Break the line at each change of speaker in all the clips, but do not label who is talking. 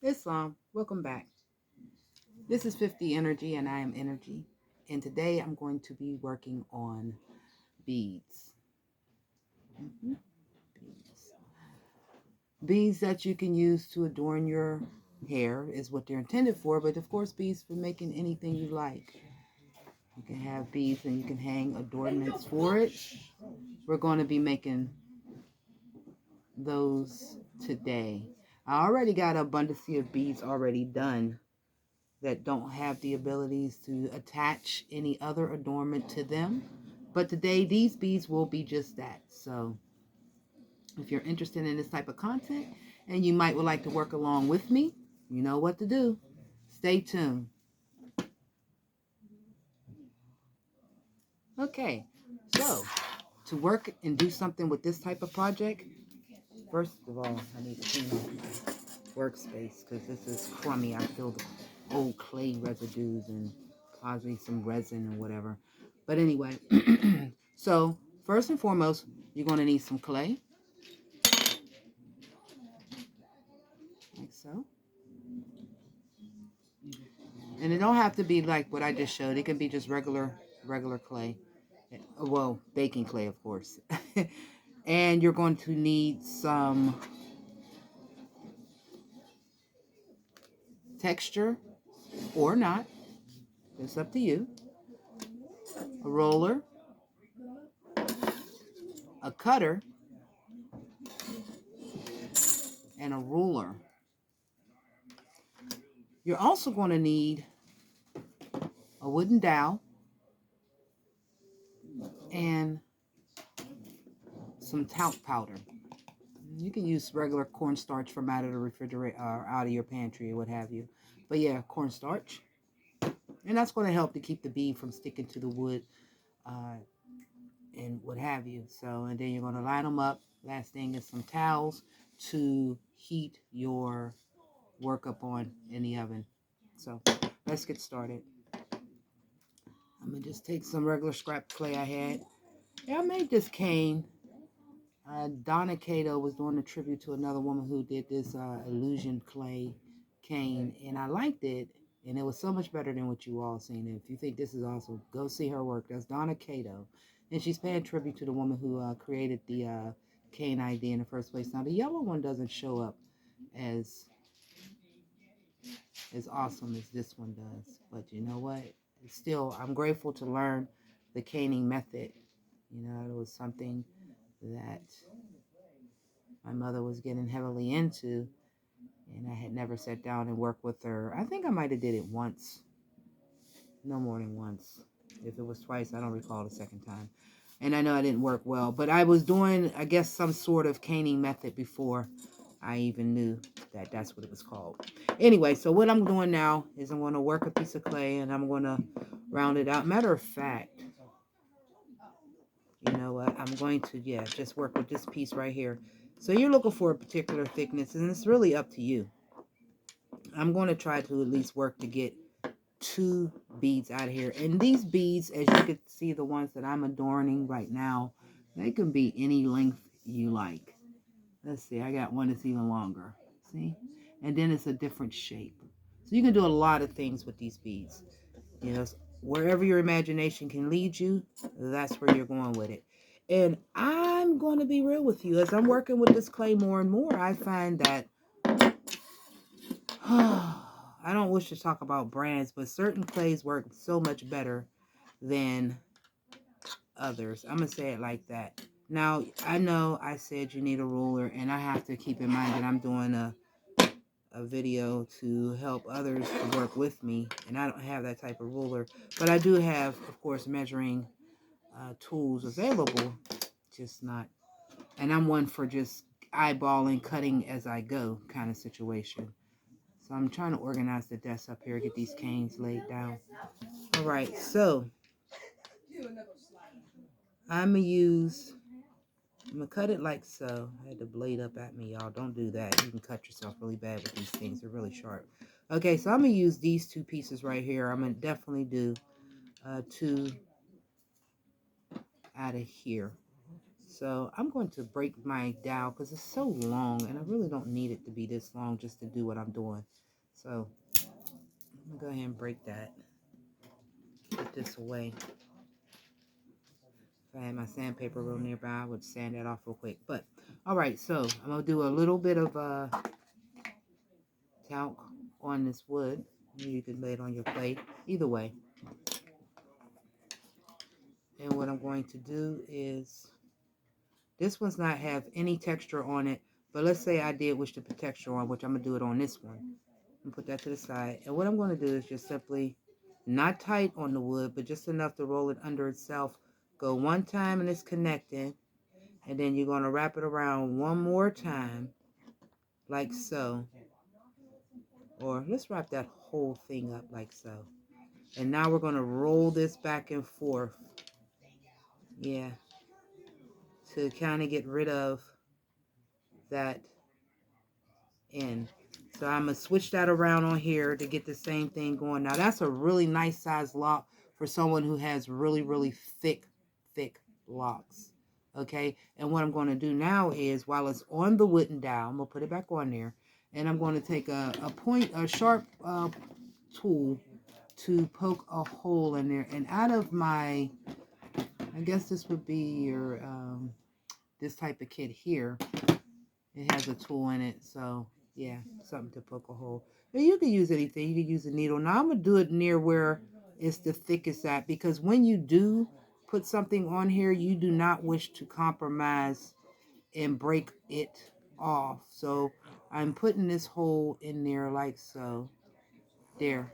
Islam, welcome back. This is 50 Energy, and I am Energy. And today I'm going to be working on beads. Mhm. Beads. Beads that you can use to adorn your hair is what they're intended for, but of course, beads for making anything you like. You can have beads and you can hang adornments for it. We're going to be making those today. I already got a abundance of beads already done that don't have the abilities to attach any other adornment to them. But today, these beads will be just that. So if you're interested in this type of content and you might would like to work along with me, you know what to do. Stay tuned. Okay, so to work and do something with this type of project, first of all, I need to clean off my workspace because this is crummy. I feel the old clay residues and possibly some resin or whatever. But anyway, so first and foremost, you're going to need some clay, like so. And it don't have to be like what I just showed. It can be just regular clay. Well, baking clay, of course. And you're going to need some texture or not. It's up to you. A roller, a cutter, and a ruler. You're also going to need a wooden dowel and some talc powder. You can use regular cornstarch from out of the refrigerator or out of your pantry or what have you. But yeah, cornstarch. And that's going to help to keep the bead from sticking to the wood uh, and what have you. So, and then you're going to line them up. Last thing is some towels to heat your work up on in the oven. So let's get started. I'm going to just take some regular scrap clay I had. Yeah, I made this cane. Donna Cato was doing a tribute to another woman who did this illusion clay cane, and I liked it, and it was so much better than what you all seen. And if you think this is awesome, go see her work. That's Donna Cato, and she's paying tribute to the woman who created the cane idea in the first place. Now the yellow one doesn't show up as awesome as this one does, but you know what? Still, I'm grateful to learn the caning method. You know, it was something that my mother was getting heavily into, and I had never sat down and worked with her. I think I might have did it once, no more than once. If it was twice, I don't recall the second time. And I know I didn't work well, but I was doing, I guess, some sort of caning method before I even knew that that's what it was called. Anyway, so what I'm doing now is I'm going to work a piece of clay and I'm going to round it out. Matter of fact, you know what? I'm going to, yeah, just work with this piece right here. So you're looking for a particular thickness, and it's really up to you. I'm going to try to at least work to get 2 beads out of here. And these beads, as you can see, the ones that I'm adorning right now, they can be any length you like. Let's see, I got one that's even longer. See? And then it's a different shape. So you can do a lot of things with these beads. You know, wherever your imagination can lead you, that's where you're going with it. And I'm going to be real with you. As I'm working with this clay more and more, I find that I don't wish to talk about brands, but certain clays work so much better than others. I'm going to say it like that. Now, I know I said you need a ruler, and I have to keep in mind that I'm doing a video to help others to work with me, and I don't have that type of ruler. But I do have, of course, measuring tools available, just not. And I'm one for just eyeballing, cutting as I go kind of situation. So I'm trying to organize the desk up here, get these canes laid down. All right, so I'm gonna cut it like so. I had the blade up at me, y'all. Don't do that. You can cut yourself really bad with these things. They're really sharp. Okay, so I'm gonna use these 2 pieces right here. I'm gonna definitely do 2 out of here. So I'm going to break my dowel because it's so long and I really don't need it to be this long just to do what I'm doing. So I'm going to go ahead and break that. Put this away. If I had my sandpaper real nearby, I would sand that off real quick. But, alright, so I'm going to do a little bit of talc on this wood. You can lay it on your plate. Either way. And what I'm going to do is, this one's not have any texture on it, but let's say I did wish to put texture on, which I'm going to do it on this one. And put that to the side. And what I'm going to do is just simply, not tight on the wood, but just enough to roll it under itself. Go one time and it's connected. And then you're going to wrap it around one more time, like so. Or let's wrap that whole thing up like so. And now we're going to roll this back and forth. Yeah. To kind of get rid of that end. So I'm going to switch that around on here to get the same thing going. Now that's a really nice size lock for someone who has really, really thick locks. Okay. And what I'm going to do now is, while it's on the wooden dowel, I'm going to put it back on there. And I'm going to take a sharp tool to poke a hole in there. And out of my, I guess this would be your, this type of kit here. It has a tool in it. So, yeah, something to poke a hole. But you can use anything. You can use a needle. Now, I'm going to do it near where it's the thickest at. Because when you do put something on here, you do not wish to compromise and break it off. So, I'm putting this hole in there like so. There.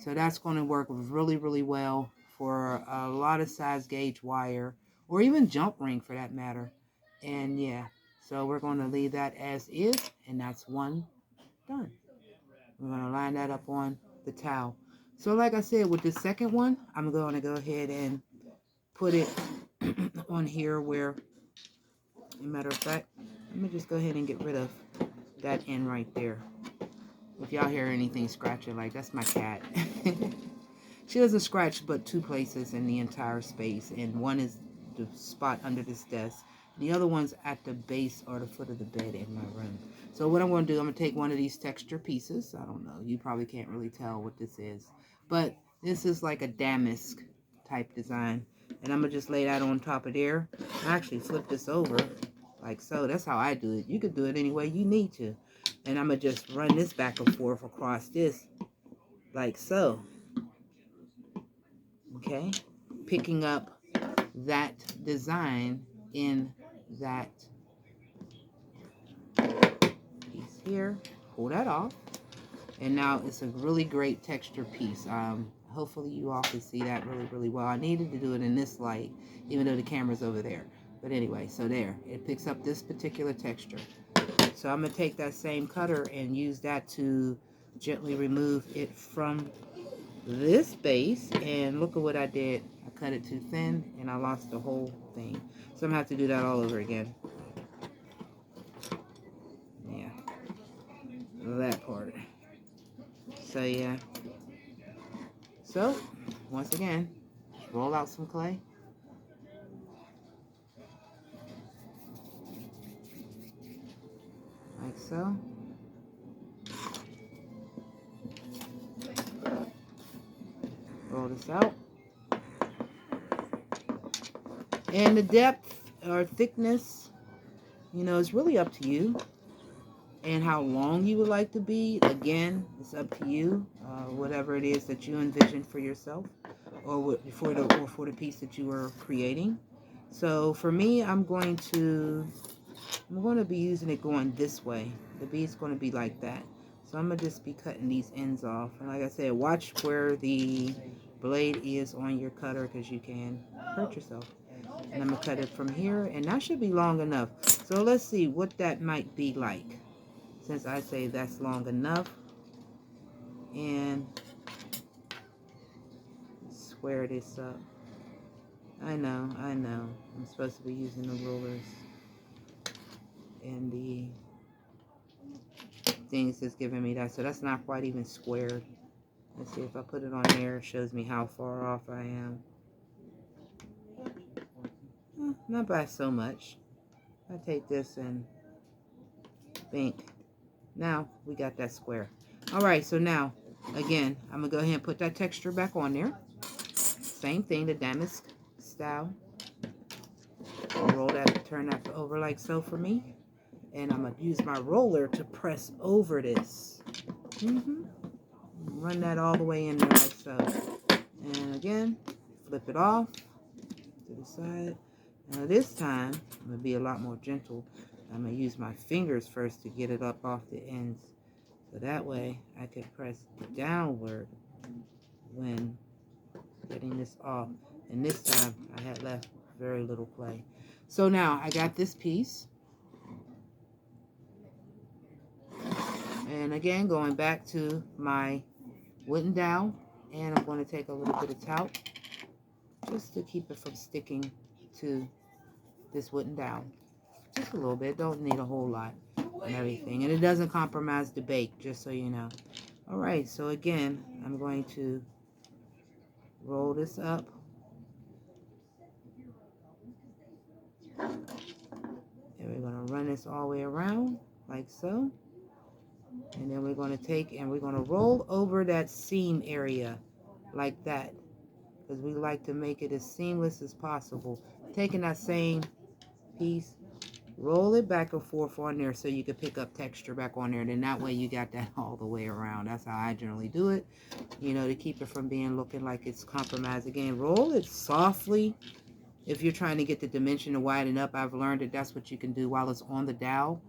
So that's going to work really, really well for a lot of size gauge wire, or even jump ring for that matter. And yeah, so we're going to leave that as is, and that's one done. We're going to line that up on the towel. So like I said, with the second one, I'm going to go ahead and put it on here where, as a matter of fact, let me just go ahead and get rid of that end right there. If y'all hear anything scratching, like, that's my cat. She doesn't scratch but two places in the entire space, and one is the spot under this desk. The other one's at the base or the foot of the bed in my room. So what I'm going to do, I'm going to take one of these texture pieces. I don't know. You probably can't really tell what this is. But this is like a damask type design. And I'm going to just lay that on top of there. I actually flip this over like so. That's how I do it. You could do it any way you need to. And I'm going to just run this back and forth across this like so. Okay, picking up that design in that piece here. Pull that off, and now it's a really great texture piece. Hopefully you all can see that really, really well. I needed to do it in this light, even though the camera's over there. But anyway, so there, it picks up this particular texture. So I'm gonna take that same cutter and use that to gently remove it from this base, and look at what I did. I cut it too thin and I lost the whole thing. So I'm gonna have to do that all over again. Yeah, that part. So yeah. So once again, roll out some clay. Like so. Roll this out. And the depth or thickness, you know, is really up to you. And how long you would like to be, again, it's up to you. Whatever it is that you envision for yourself, or for the piece that you are creating. So for me, I'm going to be using it going this way. The bead's going to be like that. So I'm going to just be cutting these ends off. And like I said, watch where the blade is on your cutter, because you can hurt yourself. And I'm going to cut it from here, and that should be long enough. So let's see what that might be like, since I say that's long enough. And square this up. I know. I'm supposed to be using the rulers and the things that's giving me that. So that's not quite even squared. Let's see, if I put it on there, it shows me how far off I am. Not by so much. I take this and bink. Now we got that square. All right, so now, again, I'm going to go ahead and put that texture back on there. Same thing, the damask style. Roll that, turn that over like so for me. And I'm going to use my roller to press over this. Run that all the way in there like so. And again, flip it off to the side. Now this time, I'm going to be a lot more gentle. I'm going to use my fingers first to get it up off the ends. So that way, I can press downward when getting this off. And this time, I had left very little play. So now, I got this piece. And again, going back to my wooden dowel. And I'm going to take a little bit of talc just to keep it from sticking to this wooden dowel. Just a little bit. Don't need a whole lot and everything. And it doesn't compromise the bake, just so you know. All right, so again, I'm going to roll this up. And we're going to run this all the way around, like so. And then we're going to take and we're going to roll over that seam area, like that. Because we like to make it as seamless as possible. Taking that same piece, roll it back and forth on there so you can pick up texture back on there. And then that way you got that all the way around. That's how I generally do it. You know, to keep it from being looking like it's compromised. Again, roll it softly. If you're trying to get the dimension to widen up, I've learned that that's what you can do while it's on the dowel.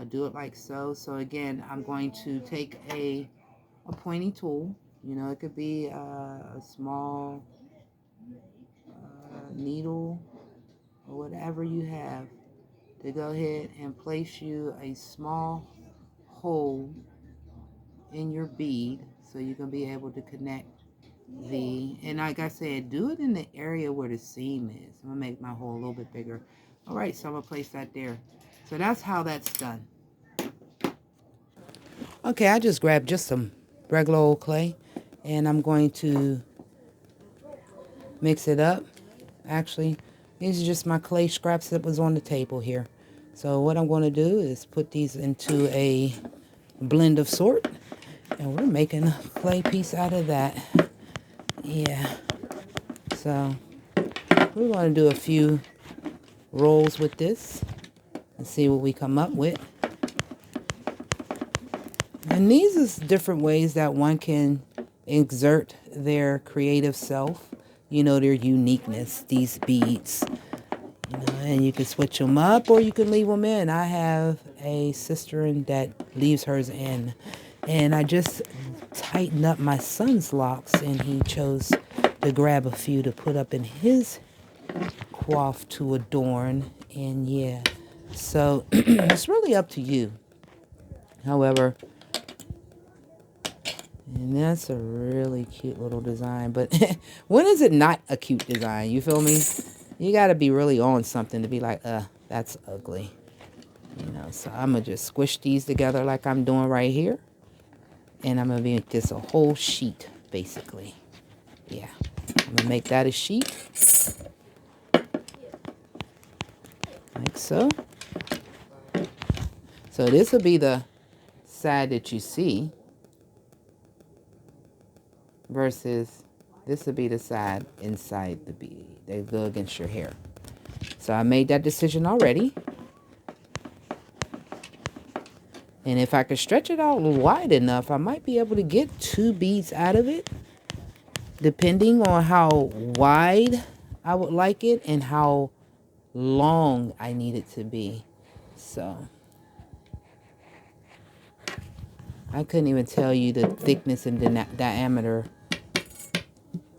Do it like so. So again, I'm going to take a pointy tool. You know, it could be a small needle or whatever you have, to go ahead and place you a small hole in your bead so you can be able to connect the, and like I said, do it in the area where the seam is. I'm gonna make my hole a little bit bigger. All right, so I'm gonna place that there. So that's how that's done. Okay, I just grabbed just some regular old clay and I'm going to mix it up. Actually, these are just my clay scraps that was on the table here. So what I'm going to do is put these into a blend of sort. And we're making a clay piece out of that. Yeah. So we're going to do a few rolls with this and see what we come up with. And these is different ways that one can exert their creative self. You know, their uniqueness, these beads. You know, and you can switch them up or you can leave them in. I have a sister that leaves hers in. And I just tightened up my son's locks and he chose to grab a few to put up in his coif to adorn. And yeah, so it's really up to you. However, and that's a really cute little design. But when is it not a cute design? You feel me? You got to be really on something to be like, that's ugly. You know, so I'm going to just squish these together like I'm doing right here. And I'm going to make this a whole sheet, basically. Yeah. I'm going to make that a sheet. Like so. So this will be the side that you see. Versus this would be the side inside the bead. They go against your hair. So I made that decision already. And if I could stretch it out wide enough, I might be able to get 2 beads out of it. Depending on how wide I would like it and how long I need it to be. So I couldn't even tell you the thickness and the diameter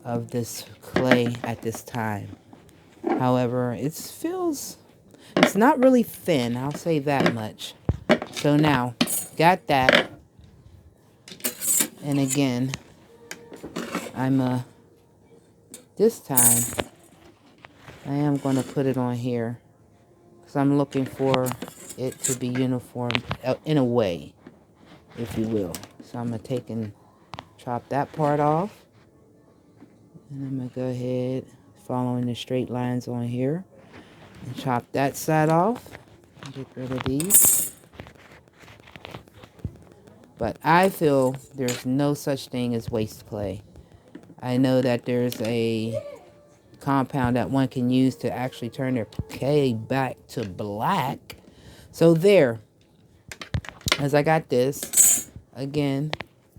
of this clay at this time. However, it's not really thin, I'll say that much. So now, got that. And again, this time, I am going to put it on here. Because I'm looking for it to be uniform in a way, if you will. So I'm going to take and chop that part off. And I'm going to go ahead, following the straight lines on here. Chop that side off. Get rid of these. But I feel there's no such thing as waste clay. I know that there's a compound that one can use to actually turn their clay back to black. So there, as I got this, again,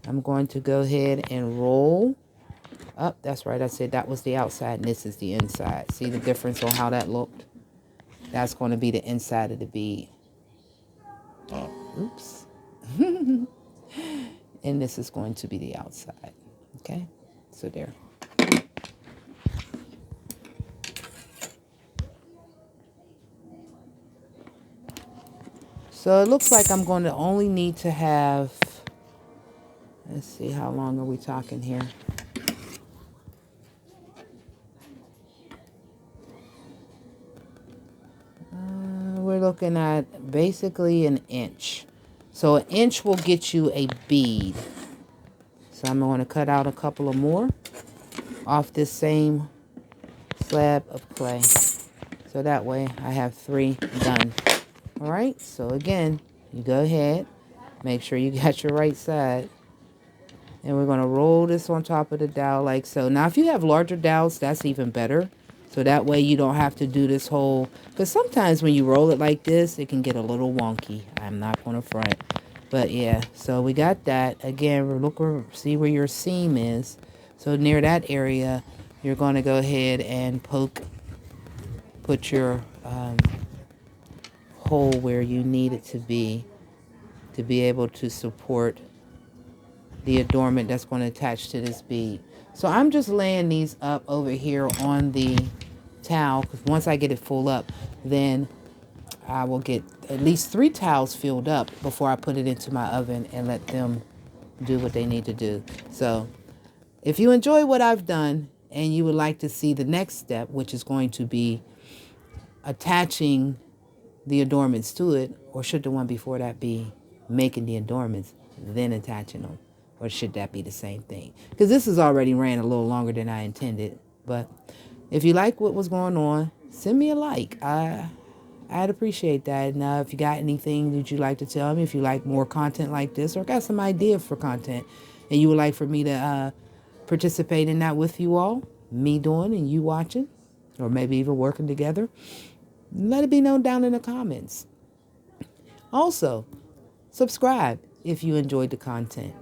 I'm going to go ahead and roll up. That's right, I said that was the outside and this is the inside. See the difference on how that looked? That's going to be the inside of the bead. Oops. And this is going to be the outside. Okay, so there. So it looks like I'm going to only need to have, let's see, how long are we talking here? We're looking at basically an inch. So an inch will get you a bead. So I'm going to cut out a couple of more off this same slab of clay. So that way I have 3 done. All right, so again, you go ahead, make sure you got your right side. And we're going to roll this on top of the dowel like so. Now, if you have larger dowels, that's even better. So that way you don't have to do this whole, because sometimes when you roll it like this, it can get a little wonky. I'm not going to front. But yeah, so we got that. Again, look, see where your seam is. So near that area, you're going to go ahead and put your hole where you need it to be able to support the adornment that's going to attach to this bead. So I'm just laying these up over here on the towel, because once I get it full up, then I will get at least 3 towels filled up before I put it into my oven and let them do what they need to do. So if you enjoy what I've done and you would like to see the next step, which is going to be attaching the adornments to it, or should the one before that be making the adornments, then attaching them? Or should that be the same thing? Because this has already ran a little longer than I intended. But if you like what was going on, send me a like. I'd appreciate that. And if you got anything that you'd like to tell me, if you like more content like this, or got some idea for content, and you would like for me to participate in that with you all, me doing and you watching, or maybe even working together, let it be known down in the comments. Also, subscribe if you enjoyed the content.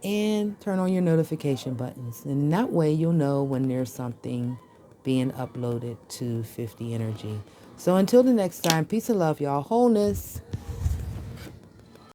And turn on your notification buttons. And that way you'll know when there's something being uploaded to 50 Energy. So until the next time, peace and love, y'all. Wholeness.